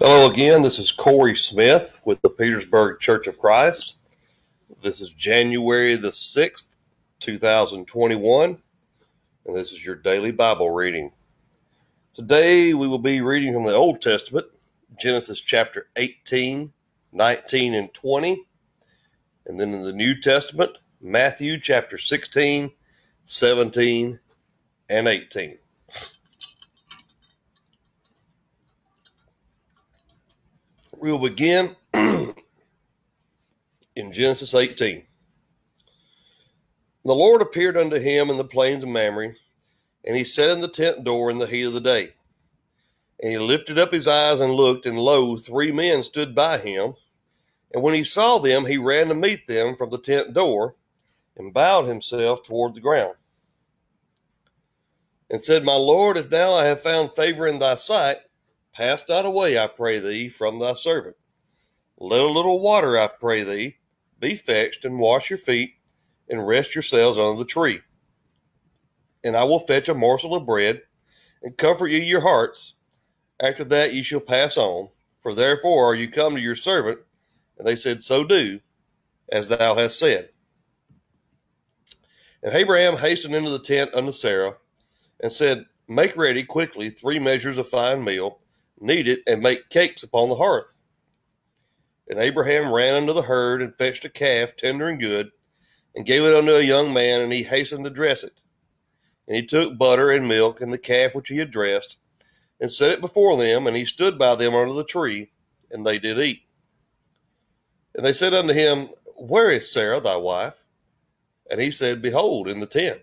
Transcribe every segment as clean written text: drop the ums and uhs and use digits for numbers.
Hello again, this is Corey Smith with the Petersburg Church of Christ. This is January the 6th, 2021, and this is your daily Bible reading. Today we will be reading from the Old Testament, Genesis chapter 18, 19, and 20, and then in the New Testament, Matthew chapter 16, 17, and 18. We will begin in Genesis 18. The Lord appeared unto him in the plains of Mamre, and he sat in the tent door in the heat of the day. And he lifted up his eyes and looked, and lo, 3 men stood by him. And when he saw them, he ran to meet them from the tent door, and bowed himself toward the ground, and said, My Lord, if now I have found favor in thy sight, pass not away, I pray thee, from thy servant. Let a little water, I pray thee, be fetched, and wash your feet, and rest yourselves under the tree. And I will fetch a morsel of bread, and comfort ye your hearts. After that ye shall pass on, for therefore are you come to your servant. And they said, So do, as thou hast said. And Abraham hastened into the tent unto Sarah, and said, Make ready quickly 3 measures of fine meal, knead it, and make cakes upon the hearth. And Abraham ran unto the herd, and fetched a calf, tender and good, and gave it unto a young man, and he hastened to dress it. And he took butter and milk, and the calf which he had dressed, and set it before them, and he stood by them under the tree, and they did eat. And they said unto him, Where is Sarah thy wife? And he said, Behold, in the tent.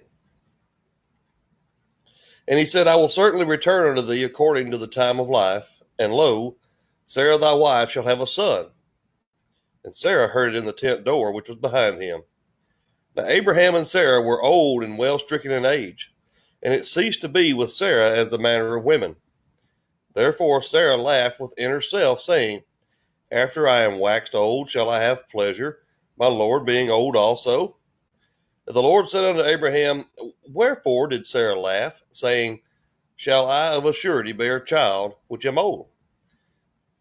And he said, I will certainly return unto thee according to the time of life, and lo, Sarah thy wife shall have a son. And Sarah heard it in the tent door which was behind him. Now Abraham and Sarah were old and well stricken in age, and it ceased to be with Sarah as the manner of women. Therefore Sarah laughed within herself, saying, After I am waxed old, shall I have pleasure, my Lord being old also? And the Lord said unto Abraham, Wherefore did Sarah laugh, saying, Shall I of a surety bear a child, which am old?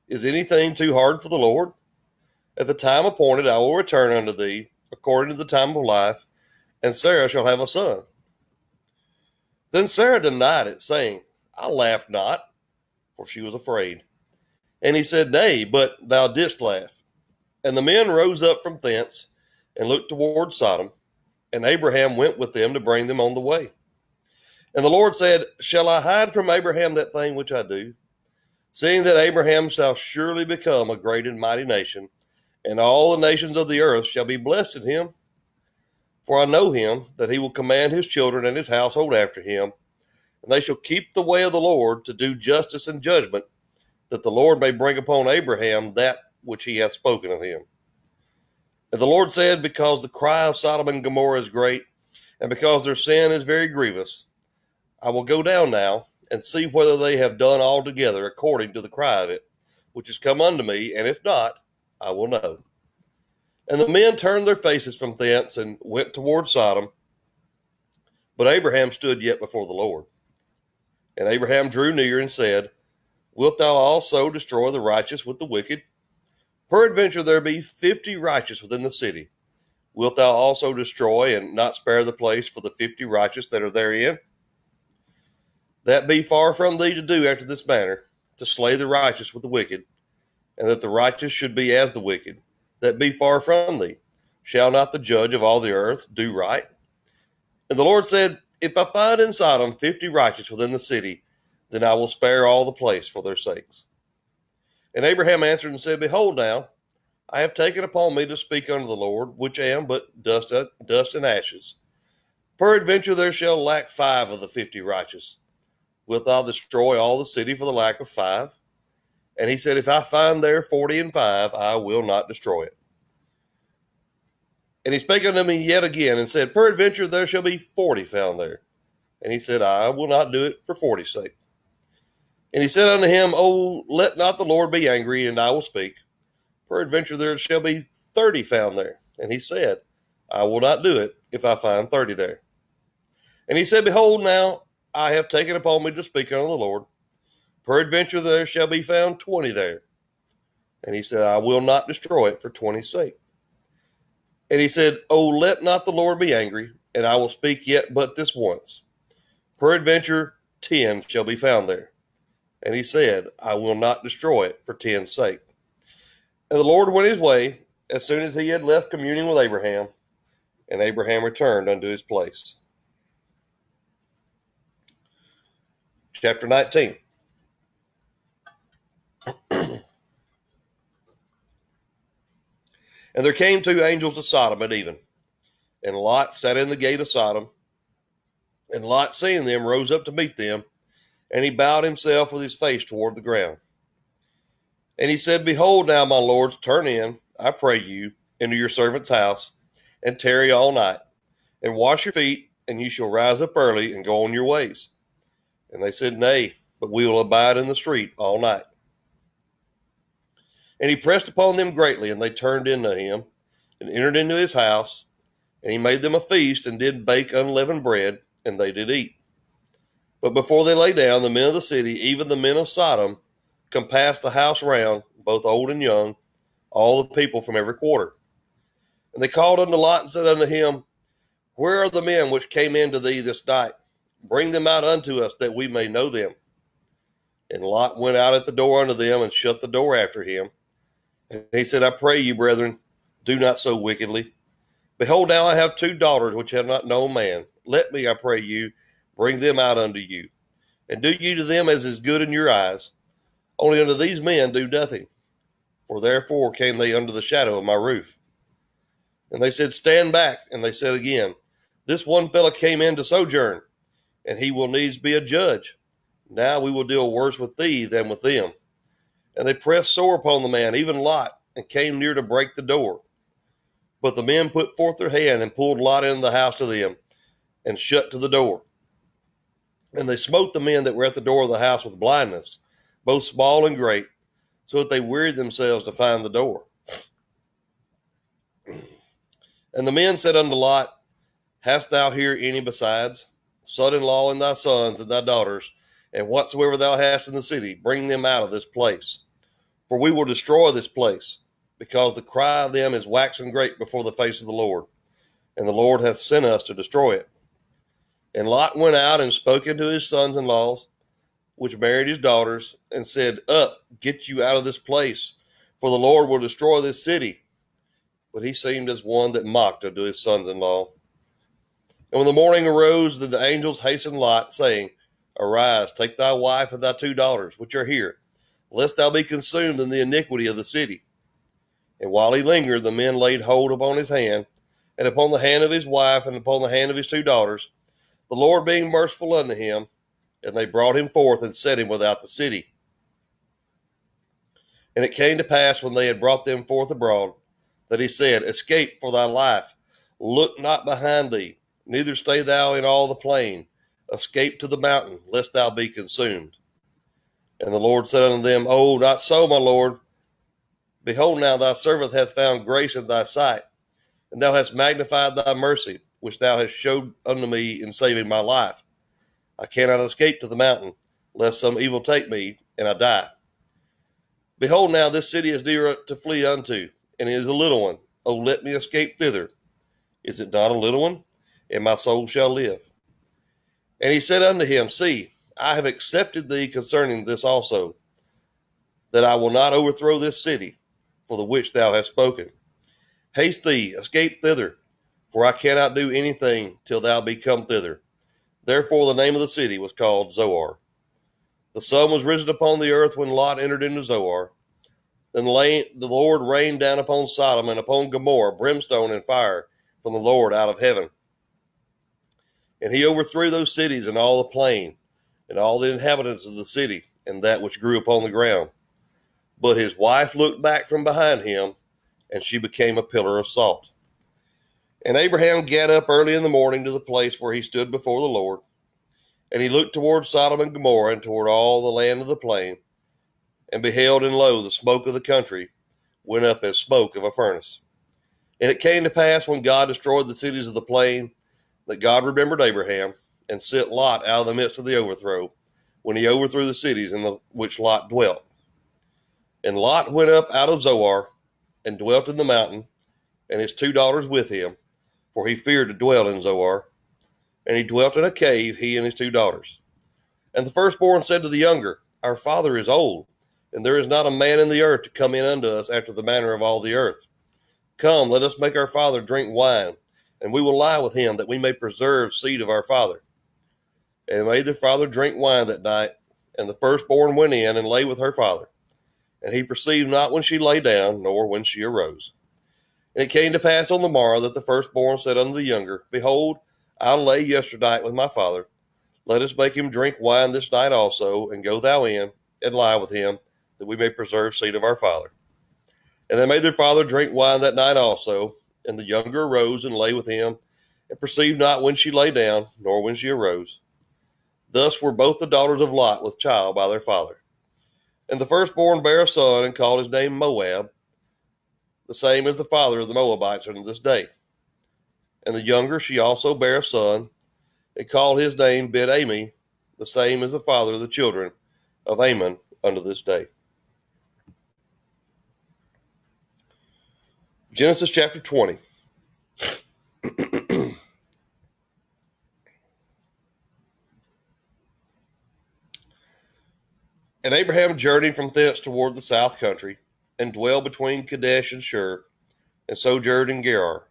Is anything too hard for the Lord? At the time appointed I will return unto thee, according to the time of life, and Sarah shall have a son. Then Sarah denied it, saying, I laughed not, for she was afraid. And he said, Nay, but thou didst laugh. And the men rose up from thence, and looked toward Sodom, and Abraham went with them to bring them on the way. And the Lord said, Shall I hide from Abraham that thing which I do? Seeing that Abraham shall surely become a great and mighty nation, and all the nations of the earth shall be blessed in him. For I know him, that he will command his children and his household after him, and they shall keep the way of the Lord to do justice and judgment, that the Lord may bring upon Abraham that which he hath spoken of him. And the Lord said, Because the cry of Sodom and Gomorrah is great, and because their sin is very grievous, I will go down now, and see whether they have done altogether according to the cry of it, which is come unto me, and if not, I will know. And the men turned their faces from thence, and went toward Sodom. But Abraham stood yet before the Lord. And Abraham drew near, and said, Wilt thou also destroy the righteous with the wicked? Peradventure there be 50 righteous within the city. Wilt thou also destroy, and not spare the place for the 50 righteous that are therein? That be far from thee to do after this manner, to slay the righteous with the wicked, and that the righteous should be as the wicked. That be far from thee. Shall not the judge of all the earth do right? And the Lord said, If I find in Sodom 50 righteous within the city, then I will spare all the place for their sakes. And Abraham answered and said, Behold now, I have taken upon me to speak unto the Lord, which am but dust and ashes. Peradventure there shall lack 5 of the 50 righteous. Wilt thou destroy all the city for the lack of 5? And he said, If I find there 40 and 5, I will not destroy it. And he spake unto me yet again, and said, Peradventure there shall be 40 found there. And he said, I will not do it for 40's sake. And he said unto him, Oh, let not the Lord be angry, and I will speak. Peradventure there shall be 30 found there. And he said, I will not do it if I find 30 there. And he said, Behold, now I have taken upon me to speak unto the Lord. Peradventure there shall be found 20 there. And he said, I will not destroy it for 20's sake. And he said, Oh, let not the Lord be angry, and I will speak yet but this once. Peradventure 10 shall be found there. And he said, I will not destroy it for 10's sake. And the Lord went his way as soon as he had left communing with Abraham, and Abraham returned unto his place. Chapter 19. And there came two angels to Sodom at even, and Lot sat in the gate of Sodom. And Lot, seeing them, rose up to meet them, and he bowed himself with his face toward the ground. And he said, Behold now, my lords, turn in, I pray you, into your servant's house, and tarry all night, and wash your feet, and you shall rise up early and go on your ways. And they said, Nay, but we will abide in the street all night. And he pressed upon them greatly, and they turned in to him, and entered into his house, and he made them a feast, and did bake unleavened bread, and they did eat. But before they lay down, the men of the city, even the men of Sodom, compassed the house round, both old and young, all the people from every quarter. And they called unto Lot, and said unto him, Where are the men which came in to thee this night? Bring them out unto us, that we may know them. And Lot went out at the door unto them, and shut the door after him. And he said, I pray you, brethren, do not so wickedly. Behold, now I have 2 daughters which have not known man. Let me, I pray you, bring them out unto you. And do you to them as is good in your eyes. Only unto these men do nothing. For therefore came they under the shadow of my roof. And they said, Stand back. And they said again, This one fellow came in to sojourn, and he will needs be a judge. Now we will deal worse with thee than with them. And they pressed sore upon the man, even Lot, and came near to break the door. But the men put forth their hand, and pulled Lot into the house to them, and shut to the door. And they smote the men that were at the door of the house with blindness, both small and great, so that they wearied themselves to find the door. And the men said unto Lot, Hast thou here any besides? Son-in-law and thy sons and thy daughters, and whatsoever thou hast in the city, bring them out of this place. For we will destroy this place, because the cry of them is waxen great before the face of the Lord, and the Lord hath sent us to destroy it. And Lot went out and spoke unto his sons-in-laws, which married his daughters, and said, Up, get you out of this place, for the Lord will destroy this city. But he seemed as one that mocked unto his sons-in-law. And when the morning arose, then the angels hastened Lot, saying, Arise, take thy wife and thy 2 daughters, which are here, lest thou be consumed in the iniquity of the city. And while he lingered, the men laid hold upon his hand, and upon the hand of his wife, and upon the hand of his 2 daughters, the Lord being merciful unto him, and they brought him forth and set him without the city. And it came to pass, when they had brought them forth abroad, that he said, Escape for thy life, look not behind thee, neither stay thou in all the plain. Escape to the mountain, lest thou be consumed. And the Lord said unto them, Oh, not so, my Lord. Behold, now thy servant hath found grace in thy sight, and thou hast magnified thy mercy, which thou hast showed unto me in saving my life. I cannot escape to the mountain, lest some evil take me, and I die. Behold, now this city is near to flee unto, and it is a little one. Oh, let me escape thither. Is it not a little one? And my soul shall live. And he said unto him, See, I have accepted thee concerning this also, that I will not overthrow this city, for the which thou hast spoken. Haste thee, escape thither, for I cannot do anything till thou be come thither. Therefore the name of the city was called Zoar. The sun was risen upon the earth when Lot entered into Zoar. Then the Lord rained down upon Sodom and upon Gomorrah brimstone and fire from the Lord out of heaven. And he overthrew those cities and all the plain, and all the inhabitants of the city, and that which grew upon the ground. But his wife looked back from behind him, and she became a pillar of salt. And Abraham gat up early in the morning to the place where he stood before the Lord. And he looked toward Sodom and Gomorrah, and toward all the land of the plain, and beheld, and lo, the smoke of the country went up as smoke of a furnace. And it came to pass, when God destroyed the cities of the plain, that God remembered Abraham, and sent Lot out of the midst of the overthrow, when he overthrew the cities in which Lot dwelt. And Lot went up out of Zoar and dwelt in the mountain, and his 2 daughters with him, for he feared to dwell in Zoar. And he dwelt in a cave, he and his 2 daughters. And the firstborn said to the younger, Our father is old, and there is not a man in the earth to come in unto us after the manner of all the earth. Come, let us make our father drink wine, and we will lie with him, that we may preserve seed of our father. And they made their father drink wine that night, and the firstborn went in and lay with her father. And he perceived not when she lay down, nor when she arose. And it came to pass on the morrow that the firstborn said unto the younger, Behold, I lay yesternight with my father. Let us make him drink wine this night also, and go thou in, and lie with him, that we may preserve seed of our father. And they made their father drink wine that night also, and the younger arose and lay with him, and perceived not when she lay down, nor when she arose. Thus were both the daughters of Lot with child by their father. And the firstborn bare a son, and called his name Moab, the same as the father of the Moabites unto this day. And the younger she also bare a son, and called his name Ben-Ami, the same as the father of the children of Ammon unto this day. Genesis chapter 20. And Abraham journeyed from thence toward the south country, and dwelled between Kadesh and Shur, and sojourned in Gerar.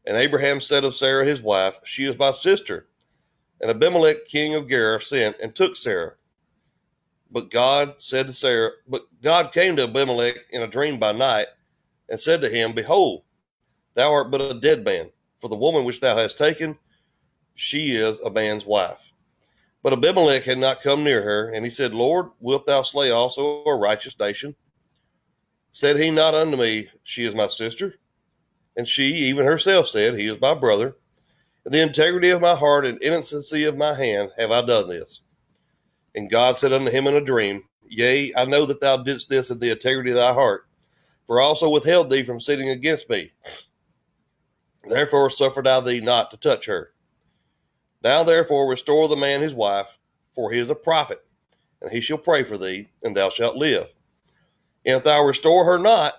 And Abraham said of Sarah his wife, She is my sister. And Abimelech king of Gerar sent and took Sarah. But God came to Abimelech in a dream by night, and said to him, Behold, thou art but a dead man, for the woman which thou hast taken, she is a man's wife. But Abimelech had not come near her, and he said, Lord, wilt thou slay also a righteous nation? Said he not unto me, She is my sister? And she, even herself, said, He is my brother. In the integrity of my heart and innocency of my hand have I done this. And God said unto him in a dream, Yea, I know that thou didst this in the integrity of thy heart, for I also withheld thee from sitting against me. Therefore suffered I thee not to touch her. Now therefore restore the man his wife, for he is a prophet, and he shall pray for thee, and thou shalt live. And if thou restore her not,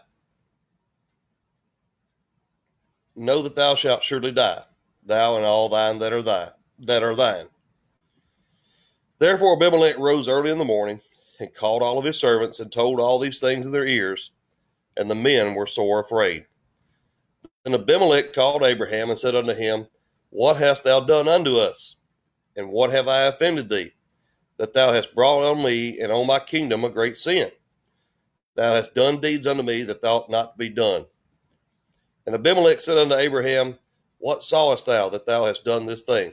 know that thou shalt surely die, thou and all thine that are thine. Therefore Abimelech rose early in the morning, and called all of his servants, and told all these things in their ears, and the men were sore afraid. Then Abimelech called Abraham, and said unto him, What hast thou done unto us? And what have I offended thee, that thou hast brought on me and on my kingdom a great sin? Thou hast done deeds unto me that ought not to be done. And Abimelech said unto Abraham, What sawest thou that thou hast done this thing?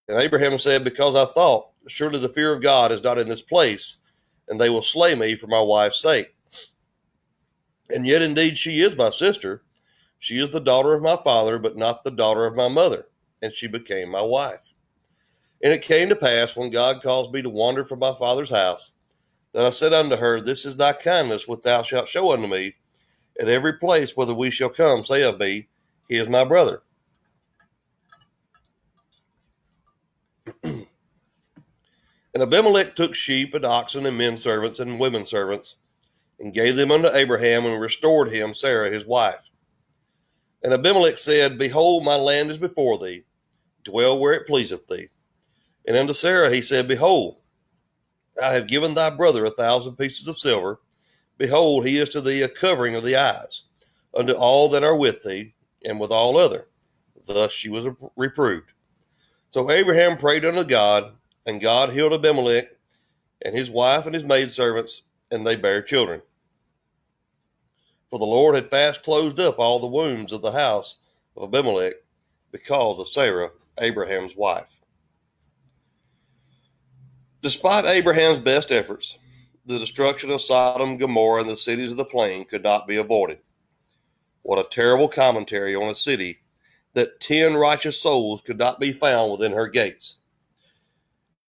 And Abraham said, Because I thought, surely the fear of God is not in this place, and they will slay me for my wife's sake. And yet indeed she is my sister. She is the daughter of my father, but not the daughter of my mother, and she became my wife. And it came to pass, when God caused me to wander from my father's house, that I said unto her, This is thy kindness which thou shalt show unto me. At every place whither we shall come, say of me, He is my brother. And Abimelech took sheep and oxen and men servants and women servants, and gave them unto Abraham, and restored him Sarah his wife. And Abimelech said, Behold, my land is before thee, dwell where it pleaseth thee. And unto Sarah he said, Behold, I have given thy brother 1,000 pieces of silver. Behold, he is to thee a covering of the eyes, unto all that are with thee, and with all other. Thus she was reproved. So Abraham prayed unto God, and God healed Abimelech, and his wife and his maidservants, and they bare children. For the Lord had fast closed up all the wombs of the house of Abimelech, because of Sarah, Abraham's wife. Despite Abraham's best efforts, the destruction of Sodom, Gomorrah, and the cities of the plain could not be avoided. What a terrible commentary on a city that 10 righteous souls could not be found within her gates.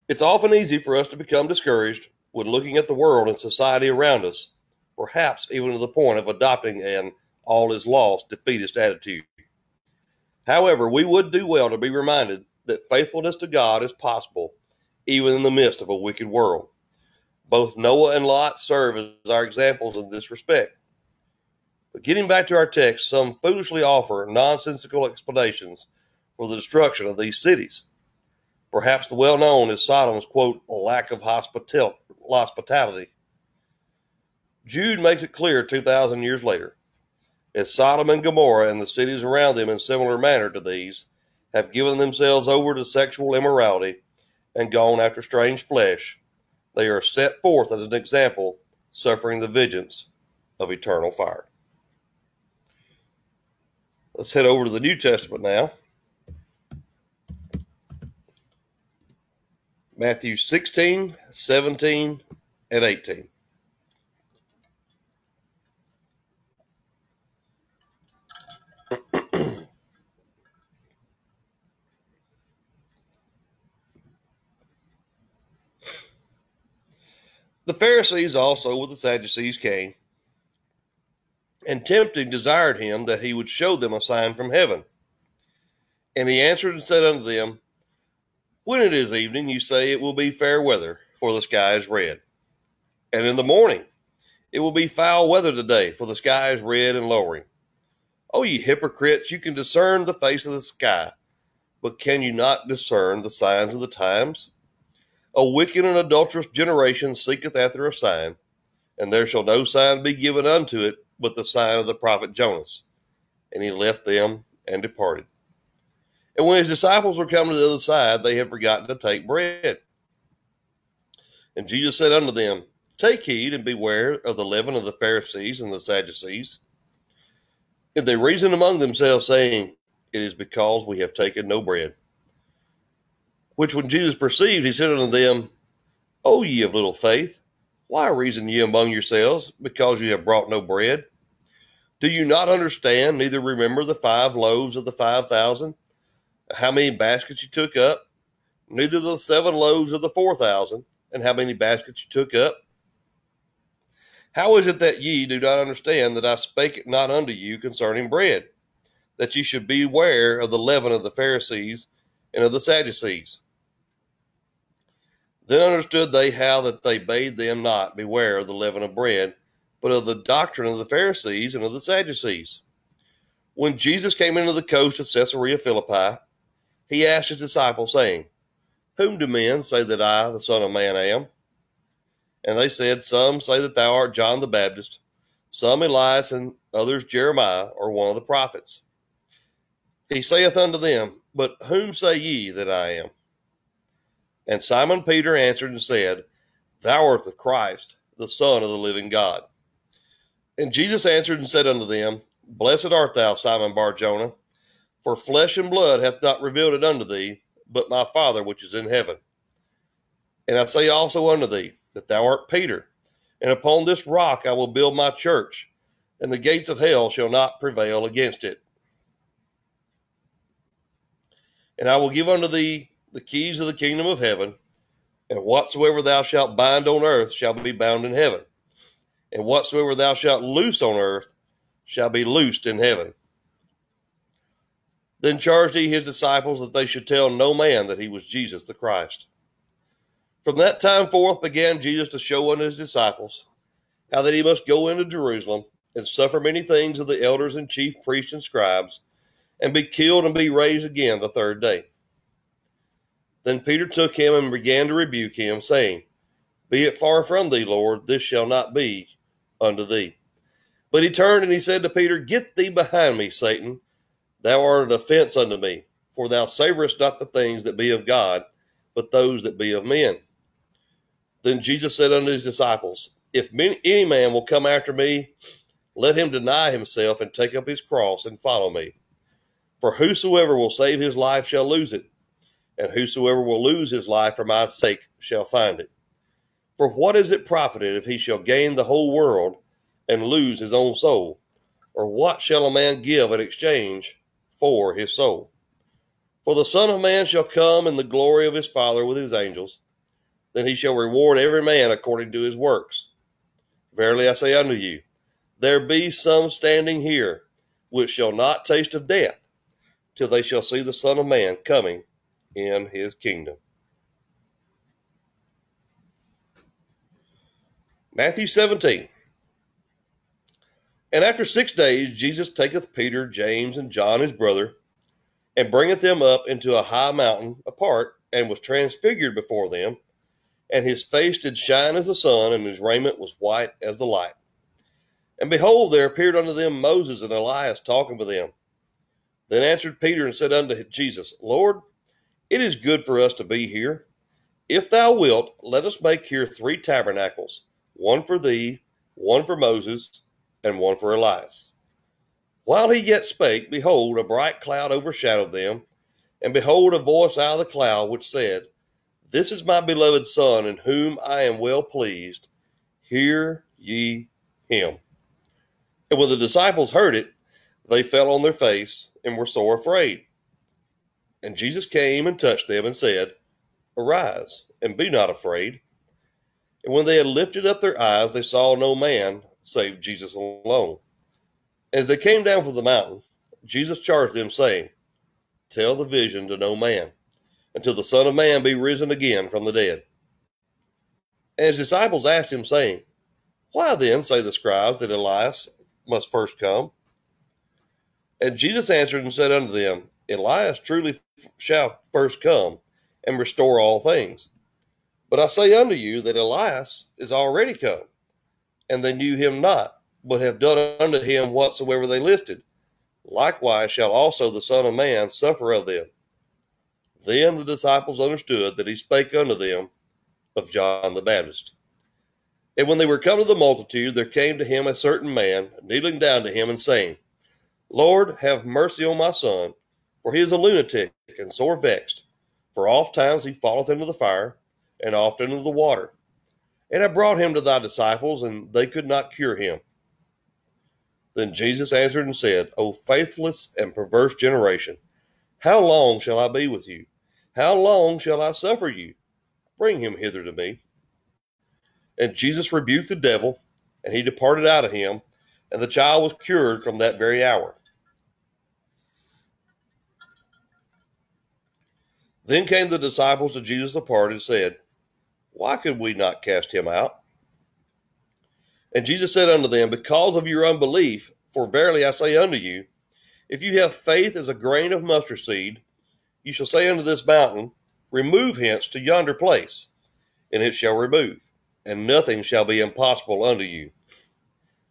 It's often easy for us to become discouraged when looking at the world and society around us, perhaps even to the point of adopting an all is lost defeatist attitude. However, we would do well to be reminded that faithfulness to God is possible even in the midst of a wicked world. Both Noah and Lot serve as our examples in this respect. But getting back to our text, some foolishly offer nonsensical explanations for the destruction of these cities. Perhaps the well-known is Sodom's, quote, lack of hospitality. Jude makes it clear 2,000 years later, as Sodom and Gomorrah and the cities around them in similar manner to these have given themselves over to sexual immorality and gone after strange flesh, they are set forth as an example, suffering the vengeance of eternal fire. Let's head over to the New Testament now. Matthew 16, 17, and 18. The Pharisees also with the Sadducees came, and tempting desired him that he would show them a sign from heaven. And he answered and said unto them, when it is evening, you say it will be fair weather, for the sky is red. And in the morning, it will be foul weather today, for the sky is red and lowering. O ye hypocrites, you can discern the face of the sky, but can you not discern the signs of the times? A wicked and adulterous generation seeketh after a sign, and there shall no sign be given unto it but the sign of the prophet Jonas. And he left them and departed. And when his disciples were come to the other side, they had forgotten to take bread. And Jesus said unto them, take heed and beware of the leaven of the Pharisees and the Sadducees. And they reasoned among themselves, saying, it is because we have taken no bread. Which when Jesus perceived, he said unto them, O ye of little faith, why reason ye among yourselves, because you have brought no bread? Do you not understand, neither remember the 5 loaves of the 5,000, how many baskets you took up, neither the 7 loaves of the 4,000, and how many baskets you took up? How is it that ye do not understand that I spake it not unto you concerning bread, that ye should beware of the leaven of the Pharisees and of the Sadducees? Then understood they how that they bade them not beware of the leaven of bread, but of the doctrine of the Pharisees and of the Sadducees. When Jesus came into the coast of Caesarea Philippi, he asked his disciples, saying, whom do men say that I, the Son of Man, am? And they said, some say that thou art John the Baptist, some Elias, and others Jeremiah, or one of the prophets. He saith unto them, but whom say ye that I am? And Simon Peter answered and said, thou art the Christ, the Son of the living God. And Jesus answered and said unto them, blessed art thou, Simon Bar-Jonah, for flesh and blood hath not revealed it unto thee, but my Father which is in heaven. And I say also unto thee, that thou art Peter, and upon this rock I will build my church, and the gates of hell shall not prevail against it. And I will give unto thee the keys of the kingdom of heaven, and whatsoever thou shalt bind on earth shall be bound in heaven, and whatsoever thou shalt loose on earth shall be loosed in heaven. Then charged he his disciples that they should tell no man that he was Jesus the Christ. From that time forth began Jesus to show unto his disciples how that he must go into Jerusalem and suffer many things of the elders and chief priests and scribes, and be killed and be raised again the 3rd day. Then Peter took him and began to rebuke him, saying, be it far from thee, Lord, this shall not be unto thee. But he turned and he said to Peter, get thee behind me, Satan. Thou art an offense unto me, for thou savorest not the things that be of God, but those that be of men. Then Jesus said unto his disciples, if any man will come after me, let him deny himself and take up his cross and follow me. For whosoever will save his life shall lose it, and whosoever will lose his life for my sake shall find it. For what is it profited if he shall gain the whole world and lose his own soul? Or what shall a man give in exchange for his soul? For the Son of Man shall come in the glory of his Father with his angels. Then he shall reward every man according to his works. Verily I say unto you, there be some standing here which shall not taste of death, till they shall see the Son of Man coming in his kingdom. Matthew 17. And after 6 days Jesus taketh Peter, James, and John his brother, and bringeth them up into a high mountain apart, and was transfigured before them. And his face did shine as the sun, and his raiment was white as the light. And behold, there appeared unto them Moses and Elias talking with them. Then answered Peter and said unto Jesus, Lord, it is good for us to be here. If thou wilt, let us make here 3 tabernacles, one for thee, one for Moses, and one for Elias. While he yet spake, behold, a bright cloud overshadowed them, and behold, a voice out of the cloud which said, This is my beloved Son, in whom I am well pleased. Hear ye him. And when the disciples heard it, they fell on their face and were sore afraid. And Jesus came and touched them and said, Arise, and be not afraid. And when they had lifted up their eyes, they saw no man save Jesus alone. As they came down from the mountain, Jesus charged them, saying, Tell the vision to no man, until the Son of Man be risen again from the dead. And his disciples asked him, saying, Why then say the scribes that Elias must first come? And Jesus answered and said unto them, Elias truly shall first come, and restore all things. But I say unto you that Elias is already come, and they knew him not, but have done unto him whatsoever they listed. Likewise shall also the Son of Man suffer of them. Then the disciples understood that he spake unto them of John the Baptist. And when they were come to the multitude, there came to him a certain man, kneeling down to him, and saying, Lord, have mercy on my son, for he is a lunatic, and sore vexed. For oft times he falleth into the fire, and oft into the water. And I brought him to thy disciples, and they could not cure him. Then Jesus answered and said, O faithless and perverse generation, how long shall I be with you? How long shall I suffer you? Bring him hither to me. And Jesus rebuked the devil, and he departed out of him, and the child was cured from that very hour. Then came the disciples to Jesus apart and said, Why could we not cast him out? And Jesus said unto them, Because of your unbelief, for verily I say unto you, if you have faith as a grain of mustard seed, you shall say unto this mountain, Remove hence to yonder place, and it shall remove, and nothing shall be impossible unto you.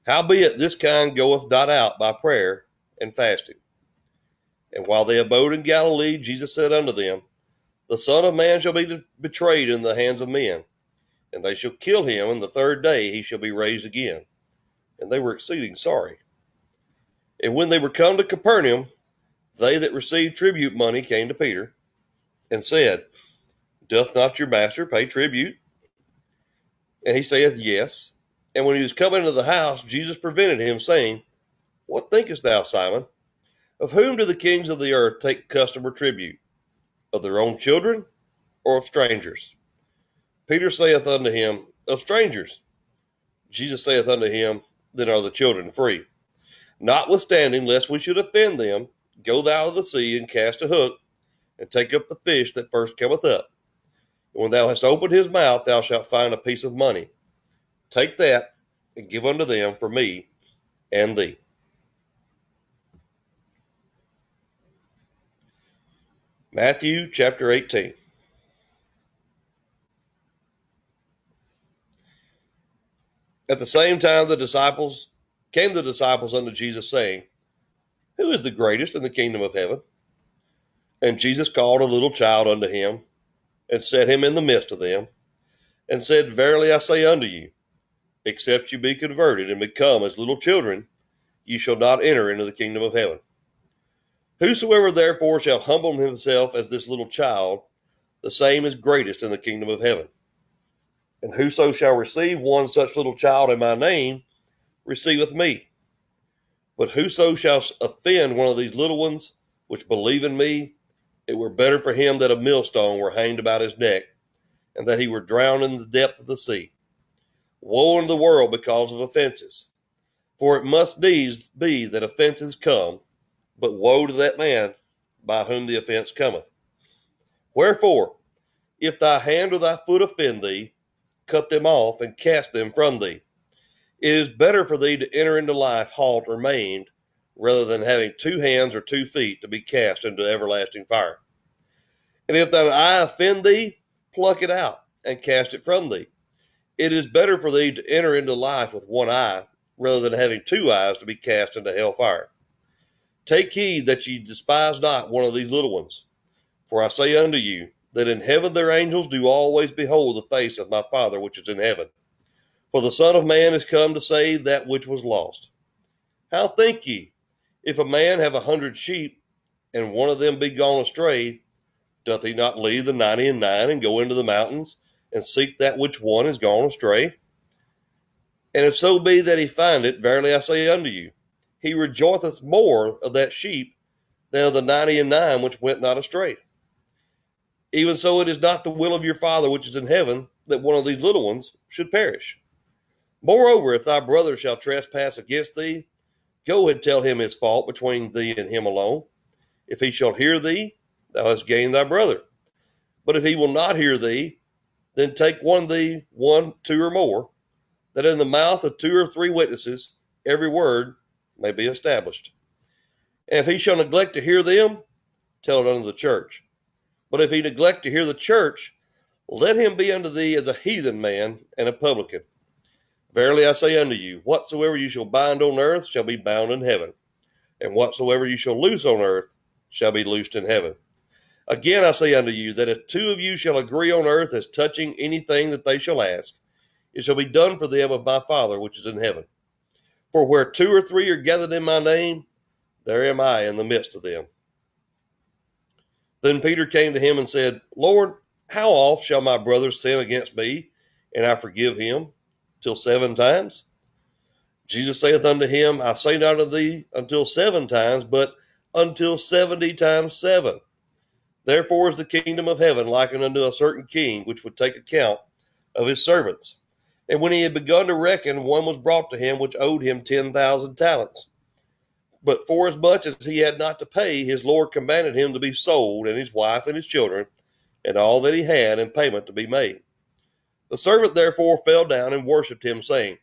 Howbeit this kind goeth not out by prayer and fasting. And while they abode in Galilee, Jesus said unto them, The Son of Man shall be betrayed in the hands of men, and they shall kill him, and the 3rd day he shall be raised again. And they were exceeding sorry. And when they were come to Capernaum, they that received tribute money came to Peter, and said, Doth not your master pay tribute? And he saith, Yes. And when he was come into the house, Jesus prevented him, saying, What thinkest thou, Simon? Of whom do the kings of the earth take custom or tribute? Of their own children, or of strangers? Peter saith unto him, Of strangers. Jesus saith unto him, Then are the children free. Notwithstanding, lest we should offend them, go thou to the sea, and cast a hook, and take up the fish that first cometh up. And when thou hast opened his mouth, thou shalt find a piece of money. Take that, and give unto them for me and thee. Matthew chapter 18. At the same time the disciples unto Jesus, saying, Who is the greatest in the kingdom of heaven? And Jesus called a little child unto him, and set him in the midst of them, and said, Verily I say unto you, except you be converted and become as little children, you shall not enter into the kingdom of heaven. Whosoever therefore shall humble himself as this little child, the same is greatest in the kingdom of heaven. And whoso shall receive one such little child in my name, receiveth me. But whoso shall offend one of these little ones which believe in me, it were better for him that a millstone were hanged about his neck, and that he were drowned in the depth of the sea. Woe unto the world because of offenses! For it must needs be that offenses come, but woe to that man by whom the offense cometh. Wherefore, if thy hand or thy foot offend thee, cut them off and cast them from thee. It is better for thee to enter into life halt or maimed, rather than having 2 hands or 2 feet to be cast into everlasting fire. And if thine eye offend thee, pluck it out and cast it from thee. It is better for thee to enter into life with 1 eye, rather than having 2 eyes to be cast into hell fire. Take heed that ye despise not one of these little ones. For I say unto you, that in heaven their angels do always behold the face of my Father which is in heaven. For the Son of Man is come to save that which was lost. How think ye, if a man have 100 sheep, and one of them be gone astray, doth he not leave the 99 and go into the mountains, and seek that which one is gone astray? And if so be that he find it, verily I say unto you, he rejoiceth more of that sheep than of the 99 which went not astray. Even so it is not the will of your Father which is in heaven that one of these little ones should perish. Moreover, if thy brother shall trespass against thee, go and tell him his fault between thee and him alone. If he shall hear thee, thou hast gained thy brother. But if he will not hear thee, then take one thee 1, 2, or more, that in the mouth of 2 or 3 witnesses every word may be established. And if he shall neglect to hear them, tell it unto the church. But if he neglect to hear the church, let him be unto thee as a heathen man and a publican. Verily I say unto you, whatsoever you shall bind on earth shall be bound in heaven, and whatsoever you shall loose on earth shall be loosed in heaven. Again I say unto you, that if 2 of you shall agree on earth as touching anything that they shall ask, it shall be done for them of my Father which is in heaven. For where 2 or 3 are gathered in my name, there am I in the midst of them. Then Peter came to him and said, Lord, how oft shall my brother sin against me, and I forgive him? Till 7 times? Jesus saith unto him, I say not unto thee until 7 times, but until 70 times 7. Therefore is the kingdom of heaven likened unto a certain king, which would take account of his servants. And when he had begun to reckon, one was brought to him which owed him 10,000 talents. But forasmuch as he had not to pay, his Lord commanded him to be sold, and his wife and his children, and all that he had, in payment to be made. The servant therefore fell down and worshipped him, saying,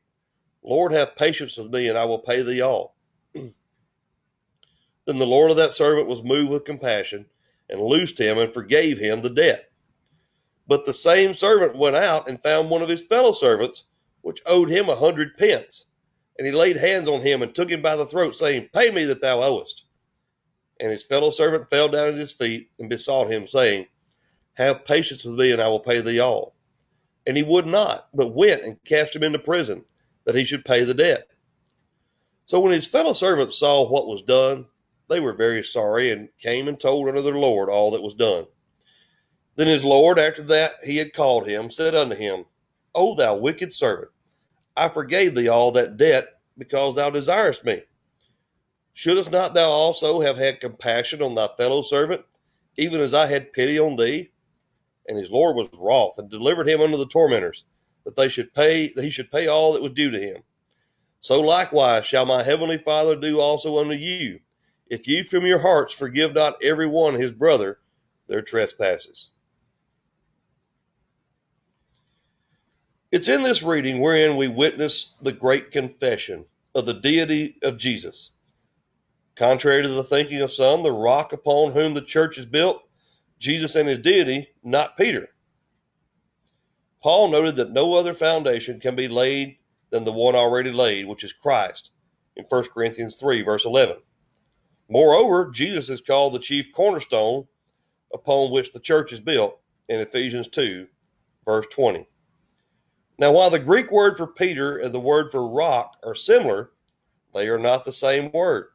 Lord, have patience with me, and I will pay thee all. Then the Lord of that servant was moved with compassion, and loosed him, and forgave him the debt. But the same servant went out and found one of his fellow servants, which owed him 100 pence. And he laid hands on him, and took him by the throat, saying, Pay me that thou owest. And his fellow servant fell down at his feet, and besought him, saying, Have patience with me, and I will pay thee all. And he would not, but went and cast him into prison, that he should pay the debt. So when his fellow servants saw what was done, they were very sorry, and came and told unto their Lord all that was done. Then his Lord, after that he had called him, said unto him, O thou wicked servant, I forgave thee all that debt, because thou desirest me. Shouldest not thou also have had compassion on thy fellow servant, even as I had pity on thee? And his Lord was wroth, and delivered him unto the tormentors, that he should pay all that was due to him. So likewise shall my heavenly Father do also unto you, if ye from your hearts forgive not every one his brother their trespasses. It's in this reading wherein we witness the great confession of the deity of Jesus. Contrary to the thinking of some, the rock upon whom the church is built, Jesus and his deity, not Peter. Paul noted that no other foundation can be laid than the one already laid, which is Christ, in 1 Corinthians 3, verse 11. Moreover, Jesus is called the chief cornerstone upon which the church is built, in Ephesians 2, verse 20. Now, while the Greek word for Peter and the word for rock are similar, they are not the same word.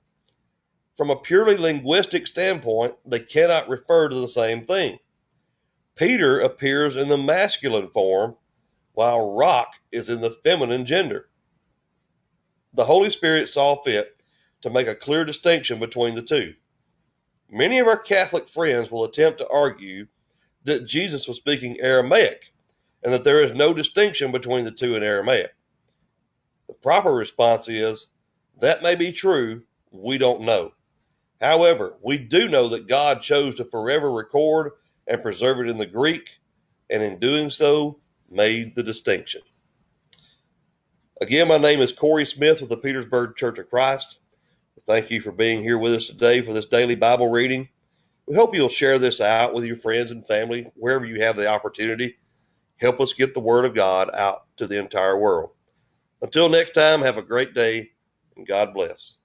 From a purely linguistic standpoint, they cannot refer to the same thing. Peter appears in the masculine form, while rock is in the feminine gender. The Holy Spirit saw fit to make a clear distinction between the two. Many of our Catholic friends will attempt to argue that Jesus was speaking Aramaic, and that there is no distinction between the two in Aramaic. The proper response is, that may be true, we don't know. However, we do know that God chose to forever record and preserve it in the Greek, and in doing so, made the distinction. Again, my name is Corey Smith with the Petersburg Church of Christ. Thank you for being here with us today for this daily Bible reading. We hope you'll share this out with your friends and family wherever you have the opportunity. Help us get the Word of God out to the entire world. Until next time, have a great day, and God bless.